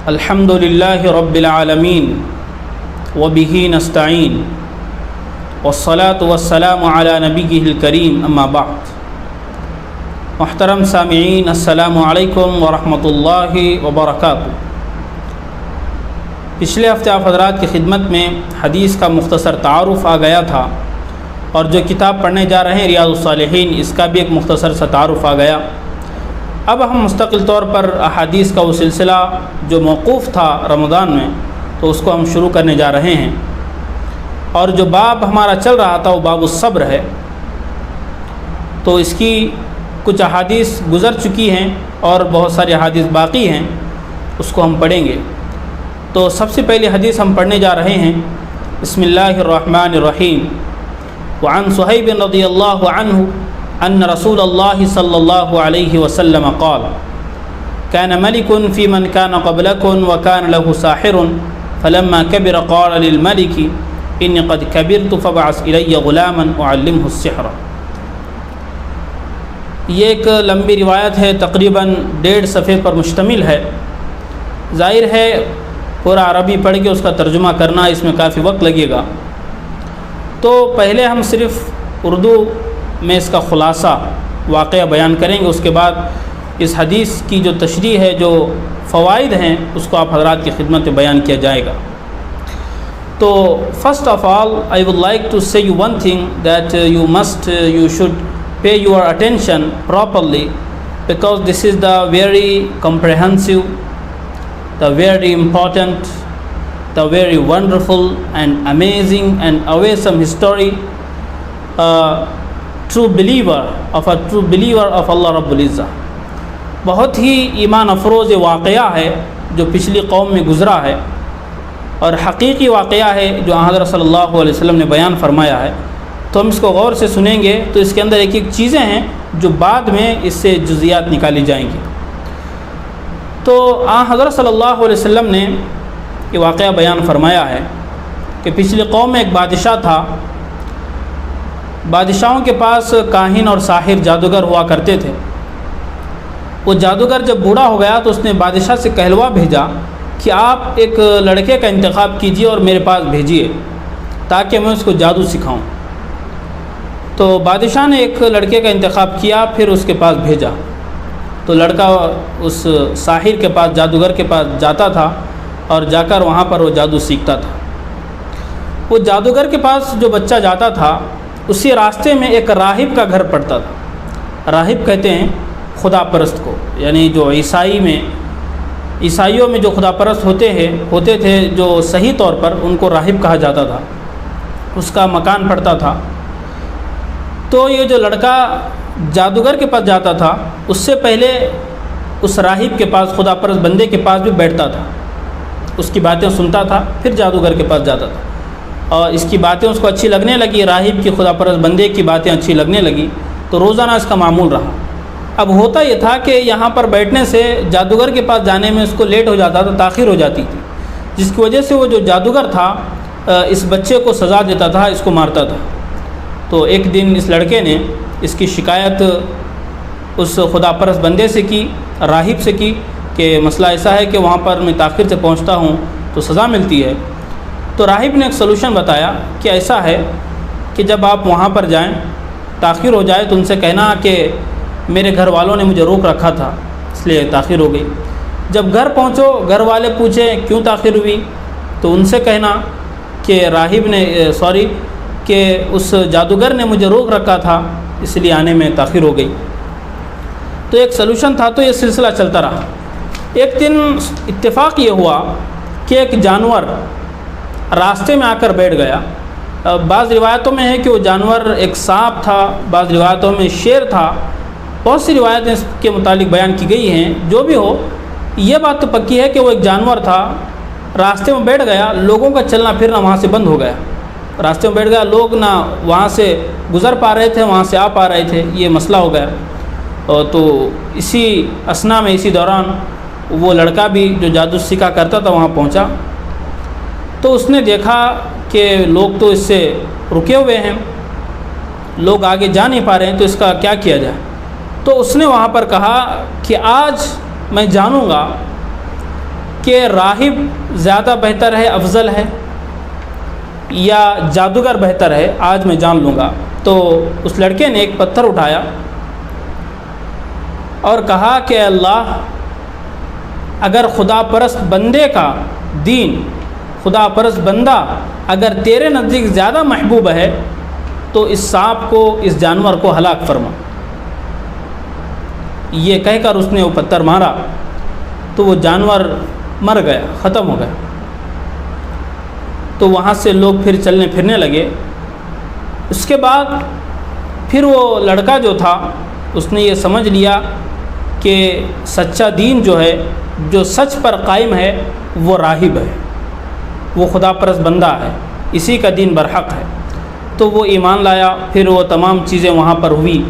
الحمد للہ رب العالمین وبہ نستعین والصلاة والسلام علی نبیہ الکریم اما بعد۔ محترم سامعین، السلام علیکم ورحمۃ اللہ وبرکاتہ۔ پچھلے ہفتے آپ حضرات کی خدمت میں حدیث کا مختصر تعارف آ گیا تھا، اور جو کتاب پڑھنے جا رہے ہیں ریاض الصالحین، اس کا بھی ایک مختصر سا تعارف آ گیا۔ اب ہم مستقل طور پر احادیث کا وہ سلسلہ جو موقوف تھا رمضان میں، تو اس کو ہم شروع کرنے جا رہے ہیں، اور جو باب ہمارا چل رہا تھا وہ باب الصبر ہے۔ تو اس کی کچھ احادیث گزر چکی ہیں اور بہت ساری احادیث باقی ہیں، اس کو ہم پڑھیں گے۔ تو سب سے پہلی حدیث ہم پڑھنے جا رہے ہیں، بسم اللہ الرحمن الرحیم۔ وعن صہیب رضی اللہ عنہ ان رسول اللہ صلی اللہ علیہ وسلم قال كان ملك في من كان قبلكم وكان له ساحر فلما كبر قال للملك إني قد كبرت فابعث إلي غلاما أعلمه السحر۔ یہ ایک لمبی روایت ہے، تقریباً 1.5 صفحے پر مشتمل ہے۔ ظاہر ہے پورا عربی پڑھ کے اس کا ترجمہ کرنا اس میں کافی وقت لگے گا، تو پہلے ہم صرف اردو میں اس کا خلاصہ واقعہ بیان کریں گے، اس کے بعد اس حدیث کی جو تشریح ہے، جو فوائد ہیں، اس کو آپ حضرات کی خدمت میں بیان کیا جائے گا۔ تو first of all I would like to say you one thing that you should pay your attention properly, because this is the very comprehensive, the very important, the very wonderful and amazing and awesome history true believer of اللہ رب العزہ۔ بہت ہی ایمان افروز واقعہ ہے جو پچھلی قوم میں گزرا ہے، اور حقیقی واقعہ ہے جو حضرت صلی اللہ علیہ وسلم نے بیان فرمایا ہے۔ تو ہم اس کو غور سے سنیں گے تو اس کے اندر ایک ایک چیزیں ہیں جو بعد میں اس سے جزیات نکالی جائیں گی۔ تو حضرت صلی اللہ علیہ وسلم نے یہ واقعہ بیان فرمایا ہے کہ پچھلی قوم میں ایک بادشاہ تھا۔ بادشاہوں کے پاس کاہن اور ساحر جادوگر ہوا کرتے تھے۔ وہ جادوگر جب بوڑھا ہو گیا تو اس نے بادشاہ سے کہلوا بھیجا کہ آپ ایک لڑکے کا انتخاب کیجیے اور میرے پاس بھیجیے تاکہ میں اس کو جادو سکھاؤں۔ تو بادشاہ نے ایک لڑکے کا انتخاب کیا، پھر اس کے پاس بھیجا۔ تو لڑکا اس ساحر کے پاس، جادوگر کے پاس جاتا تھا، اور جا کر وہاں پر وہ جادو سیکھتا تھا۔ وہ جادوگر کے پاس جو بچہ جاتا تھا، اسی راستے میں ایک راہب کا گھر پڑتا تھا۔ راہب کہتے ہیں خدا پرست کو، یعنی جو عیسائیوں میں جو خدا پرست ہوتے تھے جو صحیح طور پر، ان کو راہب کہا جاتا تھا۔ اس کا مکان پڑتا تھا۔ تو یہ جو لڑکا جادوگر کے پاس جاتا تھا، اس سے پہلے اس راہب کے پاس، خدا پرست بندے کے پاس بھی بیٹھتا تھا، اس کی باتیں سنتا تھا، پھر جادوگر کے پاس جاتا تھا، اور اس کی باتیں اس کو اچھی لگنے لگی، راہب کی، خدا پرست بندے کی باتیں اچھی لگنے لگی، تو روزانہ اس کا معمول رہا۔ اب ہوتا یہ تھا کہ یہاں پر بیٹھنے سے جادوگر کے پاس جانے میں اس کو لیٹ ہو جاتا تھا، تاخیر ہو جاتی تھی، جس کی وجہ سے وہ جو جادوگر تھا اس بچے کو سزا دیتا تھا، اس کو مارتا تھا۔ تو ایک دن اس لڑکے نے اس کی شکایت اس خدا پرست بندے سے کی، راہب سے کی، کہ مسئلہ ایسا ہے کہ وہاں پر میں تاخیر سے پہنچتا ہوں تو سزا ملتی ہے۔ تو راہب نے ایک سلوشن بتایا کہ ایسا ہے کہ جب آپ وہاں پر جائیں، تاخیر ہو جائے تو ان سے کہنا کہ میرے گھر والوں نے مجھے روک رکھا تھا، اس لیے تاخیر ہو گئی۔ جب گھر پہنچو، گھر والے پوچھیں کیوں تاخیر ہوئی، تو ان سے کہنا کہ کہ اس جادوگر نے مجھے روک رکھا تھا، اس لیے آنے میں تاخیر ہو گئی۔ تو ایک سلوشن تھا، تو یہ سلسلہ چلتا رہا۔ ایک دن اتفاق یہ ہوا کہ ایک جانور راستے میں آ کر بیٹھ گیا۔ بعض روایتوں میں ہے کہ وہ جانور ایک سانپ تھا، بعض روایتوں میں شیر تھا، بہت سی روایتیں اس کے متعلق بیان کی گئی ہیں۔ جو بھی ہو، یہ بات تو پکی ہے کہ وہ ایک جانور تھا، راستے میں بیٹھ گیا، لوگوں کا چلنا پھرنا وہاں سے بند ہو گیا۔ راستے میں بیٹھ گیا، لوگ نہ وہاں سے گزر پا رہے تھے، وہاں سے آ پا رہے تھے، یہ مسئلہ ہو گیا۔ تو اسی اثنا میں، اسی دوران وہ لڑکا بھی جو جادو سیکھا کرتا تھا وہاں پہنچا۔ تو اس نے دیکھا کہ لوگ تو اس سے رکے ہوئے ہیں، لوگ آگے جا نہیں پا رہے ہیں، تو اس کا کیا کیا جائے۔ تو اس نے وہاں پر کہا کہ آج میں جانوں گا کہ راہب زیادہ بہتر ہے، افضل ہے، یا جادوگر بہتر ہے، آج میں جان لوں گا۔ تو اس لڑکے نے ایک پتھر اٹھایا اور کہا کہ اللہ، اگر خدا پرست بندے کا دین، خدا پرست بندہ اگر تیرے نزدیک زیادہ محبوب ہے تو اس سانپ کو، اس جانور کو ہلاک فرما۔ یہ کہہ کر اس نے وہ پتھر مارا تو وہ جانور مر گیا، ختم ہو گیا۔ تو وہاں سے لوگ پھر چلنے پھرنے لگے۔ اس کے بعد پھر وہ لڑکا جو تھا اس نے یہ سمجھ لیا کہ سچا دین جو ہے، جو سچ پر قائم ہے، وہ راہب ہے، وہ خدا پرست بندہ ہے، اسی کا دین برحق ہے۔ تو وہ ایمان لایا، پھر وہ تمام چیزیں وہاں پر ہوئی۔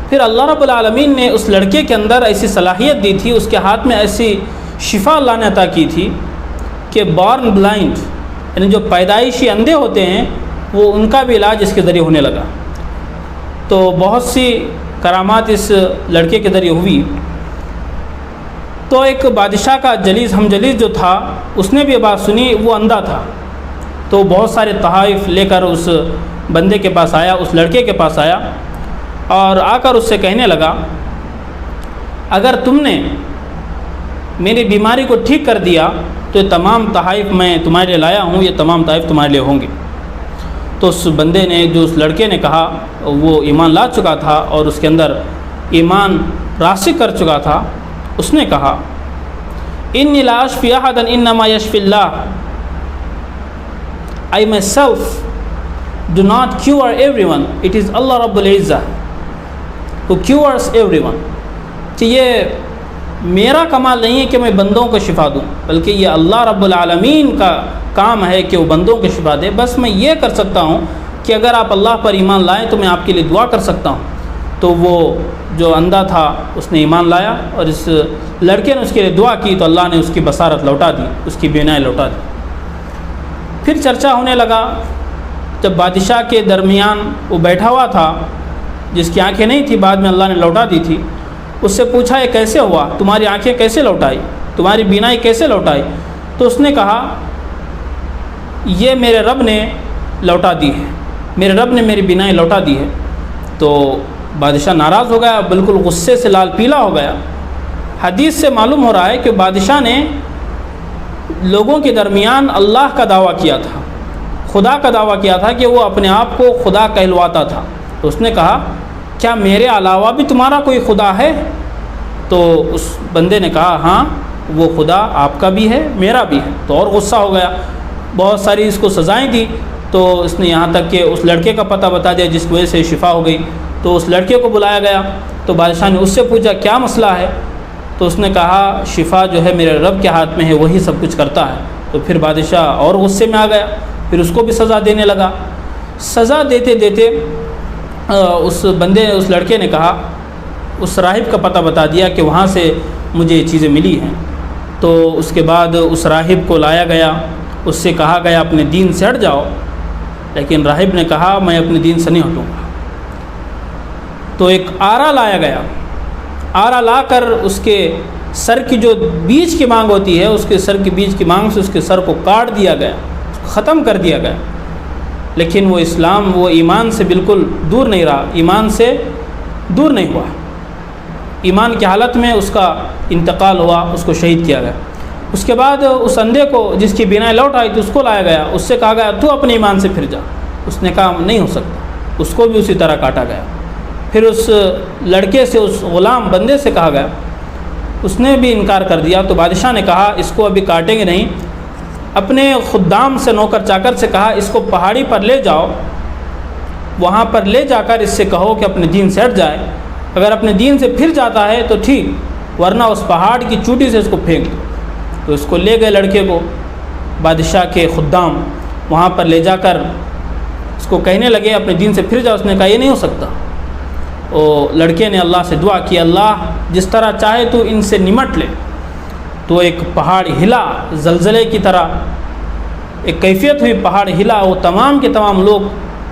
پھر اللہ رب العالمین نے اس لڑکے کے اندر ایسی صلاحیت دی تھی، اس کے ہاتھ میں ایسی شفا اللہ نے عطا کی تھی کہ بارن بلائنڈ، یعنی جو پیدائشی اندھے ہوتے ہیں، وہ ان کا بھی علاج اس کے ذریعے ہونے لگا۔ تو بہت سی کرامات اس لڑکے کے ذریعے ہوئی۔ تو ایک بادشاہ کا جلیس، ہم جلیس جو تھا، اس نے بھی یہ بات سنی، وہ اندھا تھا۔ تو بہت سارے تحائف لے کر اس بندے کے پاس آیا، اس لڑکے کے پاس آیا، اور آ کر اس سے کہنے لگا، اگر تم نے میری بیماری کو ٹھیک کر دیا تو یہ تمام تحائف میں تمہارے لیے لایا ہوں، یہ تمام تحائف تمہارے لیے ہوں گے۔ تو اس بندے نے، جو اس لڑکے نے کہا، وہ ایمان لا چکا تھا اور اس کے اندر ایمان راسخ کر چکا تھا، اس نے کہا، انی لا اشفی احدا انما یشفی اللہ، I myself do not cure everyone, it is Allah Rabbul Izzah who cures everyone۔ کہ یہ میرا کمال نہیں ہے کہ میں بندوں کو شفا دوں، بلکہ یہ اللہ رب العالمین کا کام ہے کہ وہ بندوں کو شفا دے۔ بس میں یہ کر سکتا ہوں کہ اگر آپ اللہ پر ایمان لائیں تو میں آپ کے لیے دعا کر سکتا ہوں۔ تو وہ جو اندھا تھا اس نے ایمان لایا، اور اس لڑکے نے اس کے لیے دعا کی تو اللہ نے اس کی بصارت لوٹا دی، اس کی بینائی لوٹا دی۔ پھر چرچا ہونے لگا، جب بادشاہ کے درمیان وہ بیٹھا ہوا تھا، جس کی آنکھیں نہیں تھی، بعد میں اللہ نے لوٹا دی تھی، اس سے پوچھا یہ کیسے ہوا، تمہاری آنکھیں کیسے لوٹائی، تمہاری بینائی کیسے لوٹائی؟ تو اس نے کہا، یہ میرے رب نے لوٹا دی ہے، میرے رب نے میری بینائی لوٹا دی ہے۔ تو بادشاہ ناراض ہو گیا، بالکل غصے سے لال پیلا ہو گیا۔ حدیث سے معلوم ہو رہا ہے کہ بادشاہ نے لوگوں کے درمیان اللہ کا دعویٰ کیا تھا، خدا کا دعویٰ کیا تھا کہ وہ اپنے آپ کو خدا کہلواتا تھا۔ تو اس نے کہا، کیا میرے علاوہ بھی تمہارا کوئی خدا ہے؟ تو اس بندے نے کہا، ہاں، وہ خدا آپ کا بھی ہے، میرا بھی ہے۔ تو اور غصہ ہو گیا، بہت ساری اس کو سزائیں دی۔ تو اس نے یہاں تک کہ اس لڑکے کا پتہ بتا دیا جس کی وجہ سے شفا ہو گئی۔ تو اس لڑکے کو بلایا گیا، تو بادشاہ نے اس سے پوچھا، کیا مسئلہ ہے؟ تو اس نے کہا، شفا جو ہے میرے رب کے ہاتھ میں ہے، وہی سب کچھ کرتا ہے۔ تو پھر بادشاہ اور غصے میں آ گیا، پھر اس کو بھی سزا دینے لگا۔ سزا دیتے دیتے اس بندے، اس لڑکے نے کہا، اس راہب کا پتہ بتا دیا کہ وہاں سے مجھے یہ چیزیں ملی ہیں۔ تو اس کے بعد اس راہب کو لایا گیا، اس سے کہا گیا اپنے دین سے ہٹ جاؤ، لیکن راہب نے کہا میں اپنے دین سے نہیں ہٹوں گا۔ تو ایک آرا لایا گیا، آرا لا کر اس کے سر کی جو بیچ کی مانگ ہوتی ہے، اس کے سر کی بیچ کی مانگ سے اس کے سر کو کاٹ دیا گیا، ختم کر دیا گیا۔ لیکن وہ اسلام، وہ ایمان سے بالکل دور نہیں رہا، ایمان سے دور نہیں ہوا، ایمان کی حالت میں اس کا انتقال ہوا، اس کو شہید کیا گیا۔ اس کے بعد اس اندھے کو، جس کی بینائی لوٹ آئی تھی، اس کو لایا گیا، اس سے کہا گیا تو اپنے ایمان سے پھر جا۔ اس نے کہا نہیں ہو سکتا، اس کو بھی اسی طرح کاٹا گیا۔ پھر اس لڑکے سے، اس غلام بندے سے کہا گیا، اس نے بھی انکار کر دیا۔ تو بادشاہ نے کہا اس کو ابھی کاٹیں گے نہیں، اپنے خدام سے، نوکر چاکر سے کہا اس کو پہاڑی پر لے جاؤ، وہاں پر لے جا کر اس سے کہو کہ اپنے دین سے ہٹ جائے، اگر اپنے دین سے پھر جاتا ہے تو ٹھیک، ورنہ اس پہاڑ کی چوٹی سے اس کو پھینک دو۔ تو اس کو لے گئے لڑکے کو، بادشاہ کے خدام وہاں پر لے جا کر اس کو کہنے لگے اپنے دین سے پھر جاؤ۔ اس نے کہا یہ نہیں ہو سکتا۔ لڑکے نے اللہ سے دعا کی، اللہ جس طرح چاہے تو ان سے نمٹ لے۔ تو ایک پہاڑ ہلا، زلزلے کی طرح ایک کیفیت ہوئی، پہاڑ ہلا، وہ تمام کے تمام لوگ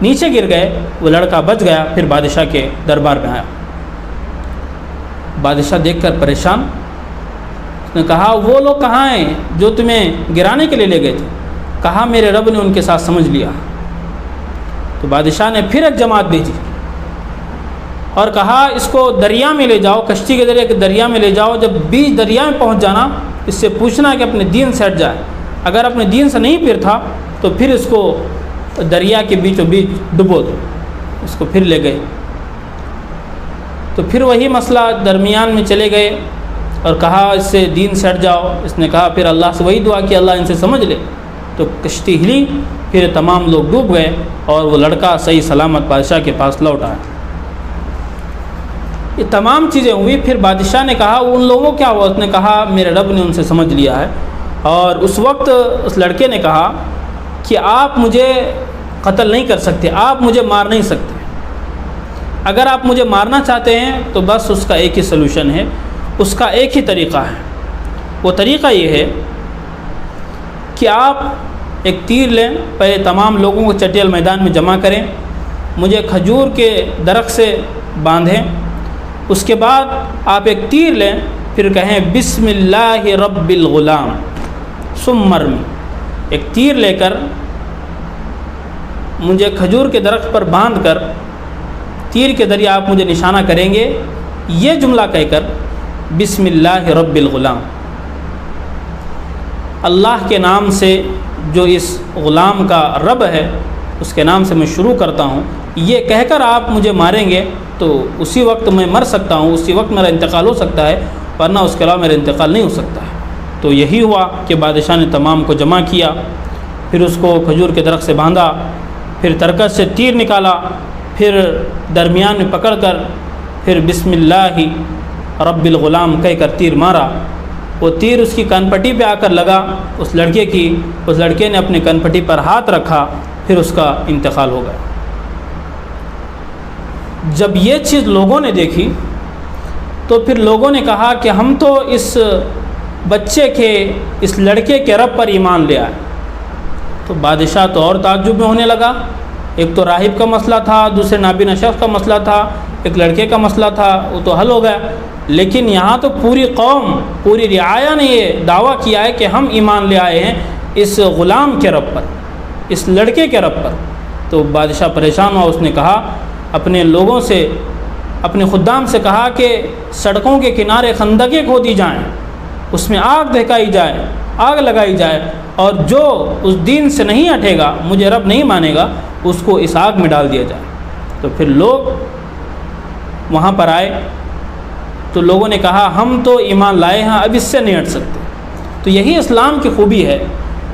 نیچے گر گئے، وہ لڑکا بچ گیا۔ پھر بادشاہ کے دربار میں آیا، بادشاہ دیکھ کر پریشان نے کہا وہ لوگ کہاں ہیں جو تمہیں گرانے کے لیے لے گئے تھے؟ کہا میرے رب نے ان کے ساتھ سمجھ لیا۔ تو بادشاہ نے پھر ایک جماعت بھیجی اور کہا اس کو دریا میں لے جاؤ، کشتی کے ذریعے دریا میں لے جاؤ، جب بیچ دریا میں پہنچ جانا اس سے پوچھنا کہ اپنے دین سے ہٹ جائے، اگر اپنے دین سے نہیں پھر تھا تو پھر اس کو دریا کے بیچوں بیچ ڈبو دو۔ اس کو پھر لے گئے تو پھر وہی مسئلہ درمیان میں چلے گئے اور کہا اس سے دین سے ہٹ جاؤ۔ اس نے کہا پھر اللہ سے وہی دعا کہ اللہ ان سے سمجھ لے، تو کشتی ہلی، پھر تمام لوگ ڈوب گئے اور وہ لڑکا صحیح سلامت بادشاہ کے پاس لوٹ آیا۔ یہ تمام چیزیں ہوئی۔ پھر بادشاہ نے کہا ان لوگوں کیا ہوا؟ اس نے کہا میرے رب نے ان سے سمجھ لیا ہے۔ اور اس وقت اس لڑکے نے کہا کہ آپ مجھے قتل نہیں کر سکتے، آپ مجھے مار نہیں سکتے، اگر آپ مجھے مارنا چاہتے ہیں تو بس اس کا ایک ہی سلوشن ہے، اس کا ایک ہی طریقہ ہے۔ وہ طریقہ یہ ہے کہ آپ ایک تیر لیں، پہلے تمام لوگوں کو چٹیل میدان میں جمع کریں، مجھے کھجور کے درخت سے باندھیں، اس کے بعد آپ ایک تیر لیں، پھر کہیں بسم اللہ رب الغلام ثم ارمی۔ ایک تیر لے کر مجھے کھجور کے درخت پر باندھ کر تیر کے ذریعے آپ مجھے نشانہ کریں گے، یہ جملہ کہہ کر بسم اللہ رب الغلام، اللہ کے نام سے جو اس غلام کا رب ہے اس کے نام سے میں شروع کرتا ہوں، یہ کہہ کر آپ مجھے ماریں گے تو اسی وقت میں مر سکتا ہوں، اسی وقت میرا انتقال ہو سکتا ہے، ورنہ اس کے علاوہ میرا انتقال نہیں ہو سکتا ہے۔ تو یہی ہوا کہ بادشاہ نے تمام کو جمع کیا، پھر اس کو کھجور کے درخت سے باندھا، پھر ترکش سے تیر نکالا، پھر درمیان میں پکڑ کر پھر بسم اللہ رب الغلام کہہ کر تیر مارا۔ وہ تیر اس کی کان پٹی پہ آ کر لگا اس لڑکے کی، اس لڑکے نے اپنے کان پٹی پر ہاتھ رکھا، پھر اس کا انتقال ہو گیا۔ جب یہ چیز لوگوں نے دیکھی تو پھر لوگوں نے کہا کہ ہم تو اس بچے کے، اس لڑکے کے رب پر ایمان لے آئے۔ تو بادشاہ تو اور تعجب میں ہونے لگا، ایک تو راہب کا مسئلہ تھا، دوسرے نابینا شخص کا مسئلہ تھا، ایک لڑکے کا مسئلہ تھا، وہ تو حل ہو گیا، لیکن یہاں تو پوری قوم، پوری رعایا نے یہ دعویٰ کیا ہے کہ ہم ایمان لے آئے ہیں اس غلام کے رب پر، اس لڑکے کے رب پر۔ تو بادشاہ پریشان ہوا، اس نے کہا اپنے لوگوں سے، اپنے خدام سے کہا کہ سڑکوں کے کنارے خندقیں کھودی جائیں، اس میں آگ دہکائی جائے، آگ لگائی جائے، اور جو اس دین سے نہیں ہٹے گا، مجھے رب نہیں مانے گا، اس کو اس آگ میں ڈال دیا جائے۔ تو پھر لوگ وہاں پر آئے تو لوگوں نے کہا ہم تو ایمان لائے ہیں، اب اس سے نہیں ہٹ سکتے۔ تو یہی اسلام کی خوبی ہے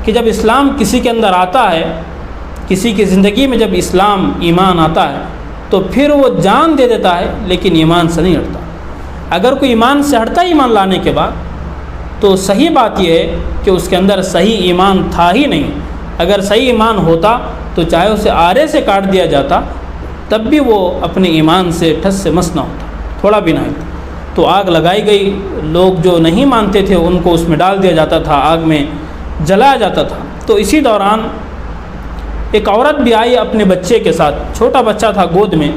کہ جب اسلام کسی کے اندر آتا ہے، کسی کی زندگی میں جب اسلام ایمان آتا ہے تو پھر وہ جان دے دیتا ہے، لیکن ایمان سے نہیں ہٹتا۔ اگر کوئی ایمان سے ہٹتا ہے ایمان لانے کے بعد، تو صحیح بات یہ ہے کہ اس کے اندر صحیح ایمان تھا ہی نہیں۔ اگر صحیح ایمان ہوتا تو چاہے اسے آرے سے کاٹ دیا جاتا تب بھی وہ اپنے ایمان سے ٹھس سے مس نہ ہوتا، تھوڑا بھی نہ ہوتا۔ تو آگ لگائی گئی، لوگ جو نہیں مانتے تھے ان کو اس میں ڈال دیا جاتا تھا، آگ میں جلایا جاتا تھا۔ تو اسی دوران ایک عورت بھی آئی اپنے بچے کے ساتھ، چھوٹا بچہ تھا گود میں،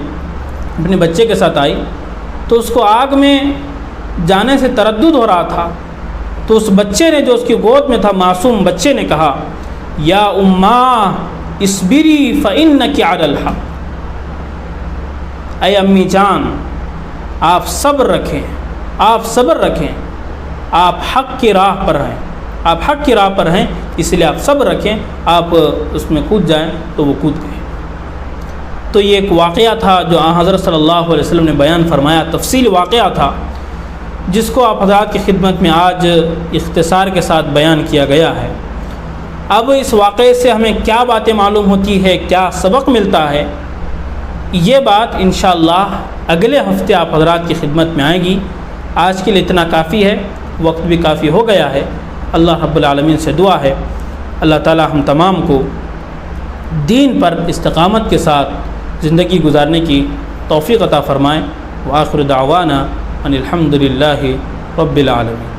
اپنے بچے کے ساتھ آئی، تو اس کو آگ میں جانے سے تردد ہو رہا تھا۔ تو اس بچے نے، جو اس کی گود میں تھا، معصوم بچے نے کہا یا اماں اصبری فإنک علی الحق، اے امی جان آپ صبر رکھیں، آپ صبر رکھیں، آپ حق کی راہ پر ہیں، آپ حق کی راہ پر ہیں، اس لیے آپ صبر رکھیں، آپ اس میں کود جائیں۔ تو وہ کود گئے۔ تو یہ ایک واقعہ تھا جو حضرت صلی اللہ علیہ وسلم نے بیان فرمایا، تفصیل واقعہ تھا جس کو آپ حضرات کی خدمت میں آج اختصار کے ساتھ بیان کیا گیا ہے۔ اب اس واقعے سے ہمیں کیا باتیں معلوم ہوتی ہے، کیا سبق ملتا ہے، یہ بات انشاءاللہ اگلے ہفتے آپ حضرات کی خدمت میں آئے گی۔ آج کے لیے اتنا کافی ہے، وقت بھی کافی ہو گیا ہے۔ اللہ رب العالمین سے دعا ہے اللہ تعالی ہم تمام کو دین پر استقامت کے ساتھ زندگی گزارنے کی توفیق عطا فرمائے۔ وآخر دعوانا ان الحمد للہ رب العالمین۔